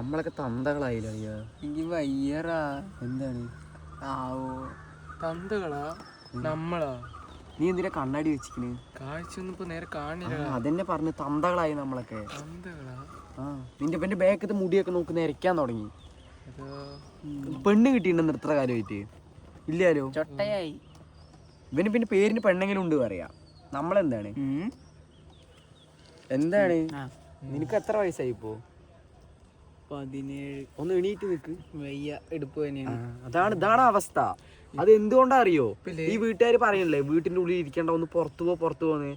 നമ്മളൊക്കെ തന്തകളായില്ല അയ്യാ. എനിക്ക് വയ്യറാ. എന്താണ് ആവോ തന്തകളാ നമ്മളാ? നീ എന്തിനാ കണ്ണാടി വെച്ചിക്കണ്? കാഴ്ച ഒന്നും ഇപ്പൊ നേരെ കാണില്ല. അതെന്നെ പറഞ്ഞു തന്തകളായി നമ്മളൊക്കെ. തന്തകളാ? നിന്റെ പെണ്ണിന്റെ ബാക്കത്തെ മുടിയൊക്കെ നോക്കി നിരക്കാൻ തുടങ്ങി. പെണ്ണ് കിട്ടിയിട്ടുണ്ടെന്ന് എത്ര കാലമായിട്ട് ഇല്ലാലോ. ചൊട്ടയായി. ഇവന് പിന്നെ പേരിന് പെണ്ണെങ്കിലും ഉണ്ട് പറയാ. നമ്മളെന്താണ് എന്താണ് നിനക്ക് എത്ര വയസ്സായി ഇപ്പോ? 17. ഒന്ന് എണീറ്റ് നിക്ക്. വയ്യ, എടുപ്പ് തന്നെയാണ്. ഇതാണ് അവസ്ഥ. അത് എന്തുകൊണ്ടാ അറിയോ? ഈ വീട്ടുകാർ പറയണല്ലേ വീട്ടിന്റെ ഉള്ളിൽ ഇരിക്കണ്ട, ഒന്ന് പുറത്തു പോന്ന്.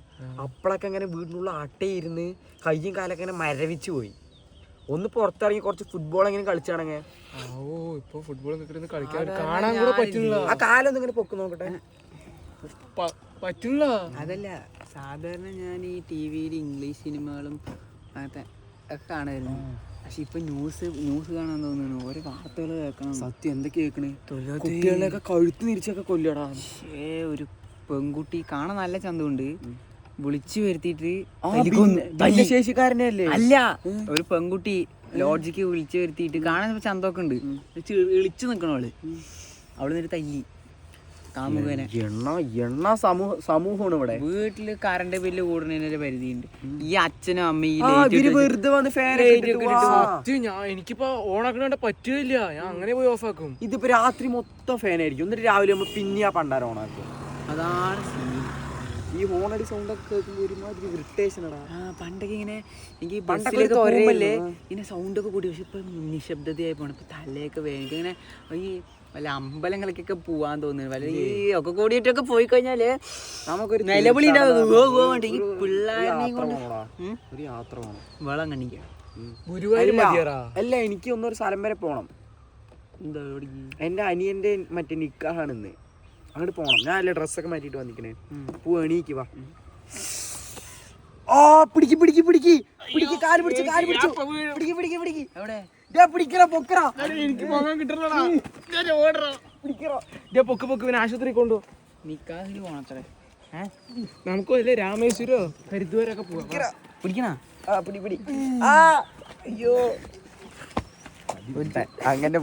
അപ്പളൊക്കെ അങ്ങനെ വീടിനുള്ളിൽ അട്ടയിരുന്ന് കയ്യും കാലൊക്കെ ഇങ്ങനെ മരവിച്ചു പോയി. ഒന്ന് പുറത്തിറങ്ങി കുറച്ച് ഫുട്ബോൾ എങ്ങനെ കളിച്ചാണെങ്കിൽ ഇപ്പൊ ഫുട്ബോൾ കളിക്കാൻ കാണാൻ കൂടെ പറ്റില്ല. ആ കാലൊന്നും ഇങ്ങനെ പൊക്ക് നോക്കട്ടെ. പറ്റില്ല. അതല്ല, സാധാരണ ഞാൻ ഈ ടി വിയിൽ ഇംഗ്ലീഷ് സിനിമകളും അങ്ങനത്തെ ഒക്കെ കാണായിരുന്നു. പക്ഷെ ഇപ്പൊ ന്യൂസ് കാണാൻ തോന്നുന്നു. ഓരോ വാർത്തകൾ കേൾക്കണം. സത്യം എന്തൊക്കെ കേൾക്കണേ? കുട്ടികളെയൊക്കെ കഴുത്ത് തിരിച്ചൊക്കെ കൊല്ലടാ. ഒരു പെൺകുട്ടി കാണാൻ നല്ല ചന്തമുണ്ട്, വിളിച്ചു വരുത്തിയിട്ട് ശേഷിക്കാരനെ അല്ലേ? അല്ല, ഒരു പെൺകുട്ടി ലോഡ്ജിക്ക് വിളിച്ചു വരുത്തിയിട്ട് കാണാൻ ചന്തമൊക്കെ ഉണ്ട്, ഇളിച്ചു നിക്കണവള്. അവള് നേരെ തല്ലി കാമുകനെ. എണ്ണ സമൂഹമാണ് ഇവിടെ. വീട്ടില് കറണ്ട് ബില്ല് കൂടുന്നതിനൊരു പരിധിയുണ്ട്. ഈ അച്ഛനും അമ്മയും വെറുതെ വന്ന് എനിക്കിപ്പോ ഓണാക്കണ പറ്റില്ല, ഞാൻ അങ്ങനെ പോയി ഓഫ് ആക്കും. ഇതിപ്പോ രാത്രി മൊത്തം ഫാൻ ആയിരിക്കും, എന്നിട്ട് രാവിലെ ആകുമ്പോ പിന്നെ ആ പണ്ടാരം ഓണാക്കും. അതാണ് ഈ ഹോണടി സൗണ്ട് ഒക്കെ കേൾക്കുമ്പോ ഒരുമാതിരി ഇറിറ്റേഷൻ. പണ്ടൊക്കെ ഇങ്ങനെ എനിക്ക് ബസ്സിലൊക്കെ പോകുമ്പല്ലേ ഇങ്ങനെ സൗണ്ട് ഒക്കെ കൂടി. പക്ഷെ ഇപ്പൊ നിശബ്ദതയായി പോണം. ഇപ്പൊ തലയൊക്കെ വേദന. ഇങ്ങനെ ഈ വല്ല അമ്പലങ്ങളിലേക്കൊക്കെ പോവാൻ തോന്നുന്നു. വല്ല ഈ ഒക്കെ കൂടിയിട്ടൊക്കെ പോയി കഴിഞ്ഞാല് നമുക്കൊരു നിലവിളി പിള്ളേരെയും കൊണ്ട് ഒരു യാത്ര പോകണം. വെള്ളം കണ്ണിക്കാം. അല്ല, എനിക്ക് ഒന്നൊരു സ്ഥലം വരെ പോണം. എന്താ എന്റെ അനിയന്റെ മറ്റേ നിക്കാഹാണ് ഇന്ന്. അങ്ങോട്ട് പോണം. ഞാൻ അല്ലേ ഡ്രസ്സൊക്കെ മാറ്റിട്ട് വന്നിക്കണേ. പോ എണീക്ക് വാ. പിടിക്ക് കാല് പിടിച്ച് എവിടെ പൊക്ക് ആശുപത്രി കൊണ്ടു. നിക്കാഹിന് പോണത്രേ. നമുക്ക് വല്ല രാമേശ്വരോ ഹരിദ്വാരൊക്കെ പോവാം. പിടിക്കണ അയ്യോ അങ്ങനെ